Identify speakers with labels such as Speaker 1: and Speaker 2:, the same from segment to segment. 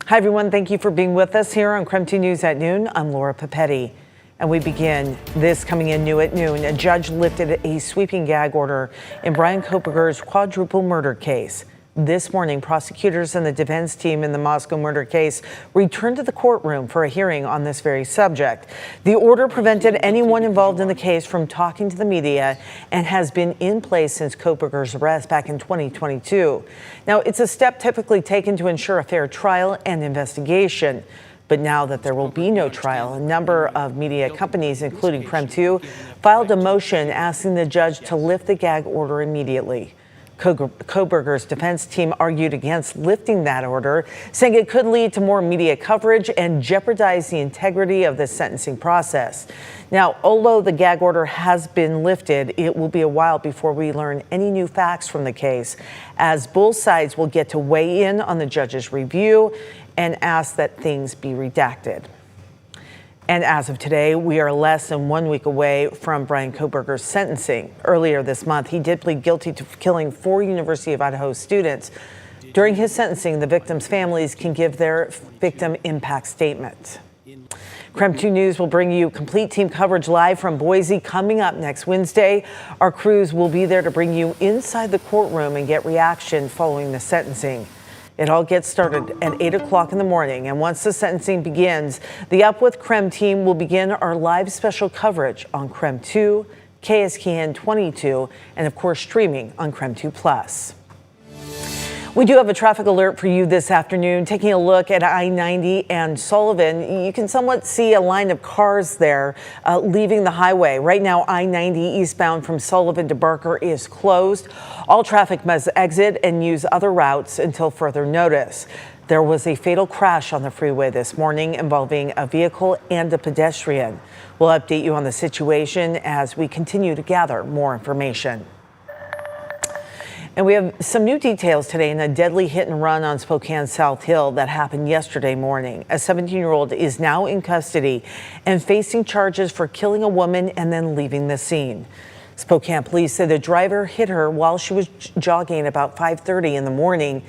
Speaker 1: Hi, everyone. Thank you for being with us here on Creme 2 News at noon. I'm Laura Papetti. And we begin this coming in new at noon. A judge lifted a sweeping gag order in Bryan Kohberger's quadruple murder case. This morning, prosecutors and the defense team in the Moscow murder case returned to the courtroom for a hearing on this very subject. The order prevented anyone involved in the case from talking to the media and has been in place since Kohberger's arrest back in 2022. Now, it's a step typically taken to ensure a fair trial and investigation. But now that there will be no trial, a number of media companies, including Creme 2, filed a motion asking the judge to lift the gag order immediately. Kohberger's defense team argued against lifting that order, saying it could lead to more media coverage and jeopardize the integrity of the sentencing process. Now, although the gag order has been lifted, it will be a while before we learn any new facts from the case, as both sides will get to weigh in on the judge's review and ask that things be redacted. And as of today, we are less than 1 week away from Bryan Kohberger's sentencing. Earlier this month, he did plead guilty to killing 4 University of Idaho students. During his sentencing, the victims' families can give their victim impact statement. Creme 2 News will bring you complete team coverage live from Boise coming up next Wednesday. Our crews will be there to bring you inside the courtroom and get reaction following the sentencing. It all gets started at 8 o'clock in the morning, and once the sentencing begins, the Up With Creme team will begin our live special coverage on Creme 2, KSKN 22, and of course streaming on Creme 2 Plus. We do have a traffic alert for you this afternoon. Taking a look at I-90 and Sullivan, you can somewhat see a line of cars there leaving the highway. Right now, I-90 eastbound from Sullivan to Barker is closed. All traffic must exit and use other routes until further notice. There was a fatal crash on the freeway this morning involving a vehicle and a pedestrian. We'll update you on the situation as we continue to gather more information. And we have some new details today in a deadly hit and run on Spokane South Hill that happened yesterday morning. A 17-year-old is now in custody and facing charges for killing a woman and then leaving the scene. Spokane police say the driver hit her while she was jogging about 5:30 in the morning.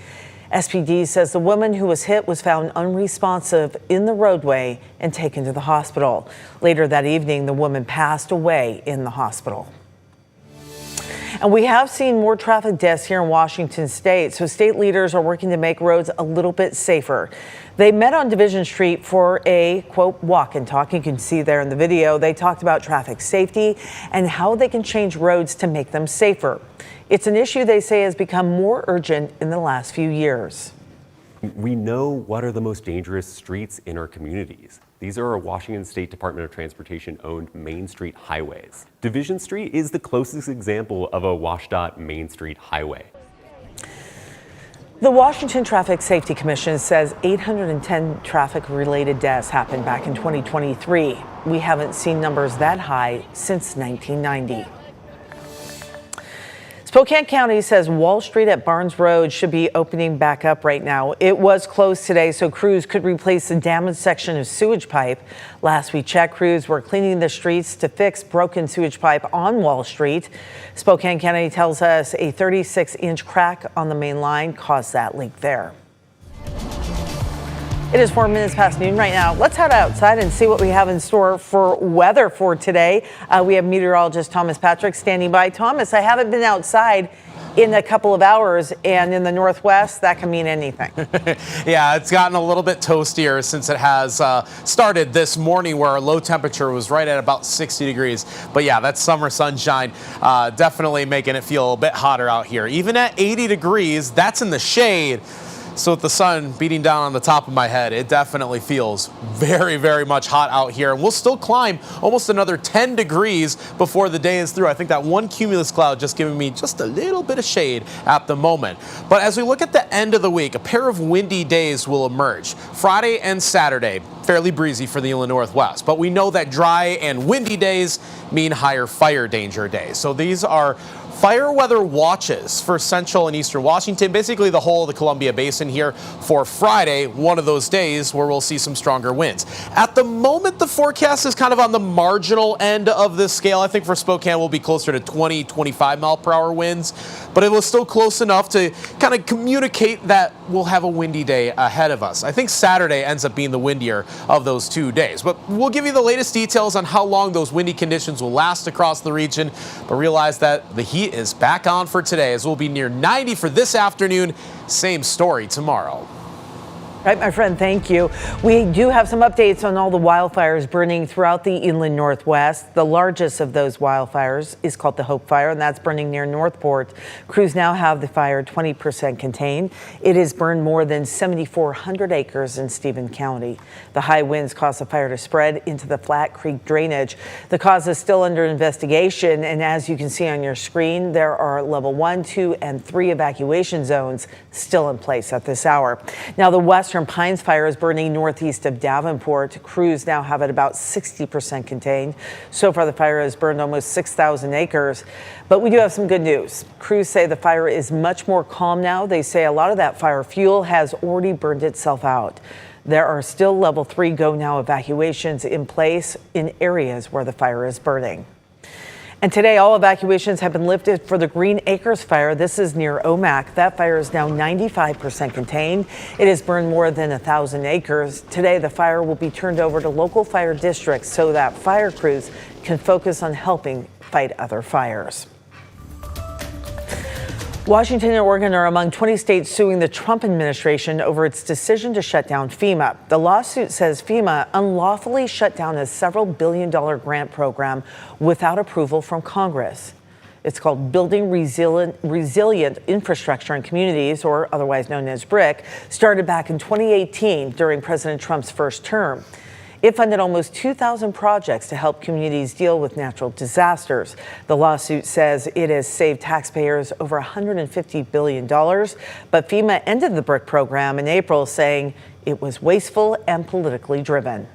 Speaker 1: SPD says the woman who was hit was found unresponsive in the roadway and taken to the hospital. Later that evening, the woman passed away in the hospital. And we have seen more traffic deaths here in Washington state, so state leaders are working to make roads a little bit safer. They met on Division Street for a, quote, walk and talk. You can see there in the video. They talked about traffic safety and how they can change roads to make them safer. It's an issue they say has become more urgent in the last few years.
Speaker 2: We know what are the most dangerous streets in our communities. These are our Washington State Department of Transportation owned Main Street highways. Division Street is the closest example of a WashDOT Main Street highway.
Speaker 1: The Washington Traffic Safety Commission says 810 traffic-related deaths happened back in 2023. We haven't seen numbers that high since 1990. Spokane County says Wall Street at Barnes Road should be opening back up right now. It was closed today, so crews could replace the damaged section of sewage pipe. Last we checked, crews were cleaning the streets to fix broken sewage pipe on Wall Street. Spokane County tells us a 36-inch crack on the main line caused that leak there. It is 4 minutes past noon right now. Let's head outside and see what we have in store for weather for today. We have meteorologist Thomas Patrick standing by. Thomas, I haven't been outside in a couple of hours, and in the Northwest, that can mean anything.
Speaker 3: Yeah, it's gotten a little bit toastier since it has started this morning, where our low temperature was right at about 60 degrees. But yeah, that's summer sunshine, definitely making it feel a bit hotter out here. Even at 80 degrees, that's in the shade. So with the sun beating down on the top of my head, it definitely feels very, very much hot out here. And we'll still climb almost another 10 degrees before the day is through. I think that one cumulus cloud just giving me just a little bit of shade at the moment. But as we look at the end of the week, a pair of windy days will emerge. Friday and Saturday, fairly breezy for the inland Northwest. But we know that dry and windy days mean higher fire danger days. So these are fire weather watches for central and eastern Washington, basically the whole of the Columbia Basin here for Friday, one of those days where we'll see some stronger winds. At the moment, the forecast is kind of on the marginal end of this scale. I think for Spokane, we'll be closer to 20, 25 mile per hour winds, but it was still close enough to kind of communicate that we'll have a windy day ahead of us. I think Saturday ends up being the windier of those 2 days, but we'll give you the latest details on how long those windy conditions will last across the region, but realize that the heat is back on for today, as we'll be near 90 for this afternoon. Same story tomorrow.
Speaker 1: Right, my friend, thank you. We do have some updates on all the wildfires burning throughout the inland Northwest. The largest of those wildfires is called the Hope Fire, and that's burning near Northport. Crews now have the fire 20% contained. It has burned more than 7,400 acres in Stephen County. The high winds caused the fire to spread into the Flat Creek drainage. The cause is still under investigation, and as you can see on your screen, there are level 1, 2, and 3 evacuation zones still in place at this hour. Now, the Western Pines Fire is burning northeast of Davenport. Crews now have it about 60% contained. So far, the fire has burned almost 6,000 acres. But we do have some good news. Crews say the fire is much more calm now. They say a lot of that fire fuel has already burned itself out. There are still level 3 go now evacuations in place in areas where the fire is burning. And today, all evacuations have been lifted for the Green Acres fire. This is near Omak. That fire is now 95% contained. It has burned more than 1,000 acres. Today, the fire will be turned over to local fire districts so that fire crews can focus on helping fight other fires. Washington and Oregon are among 20 states suing the Trump administration over its decision to shut down FEMA. The lawsuit says FEMA unlawfully shut down a several billion-dollar grant program without approval from Congress. It's called Building Resilient Infrastructure in Communities, or otherwise known as BRIC, started back in 2018 during President Trump's first term. It funded almost 2,000 projects to help communities deal with natural disasters. The lawsuit says it has saved taxpayers over $150 billion, but FEMA ended the BRIC program in April, saying it was wasteful and politically driven.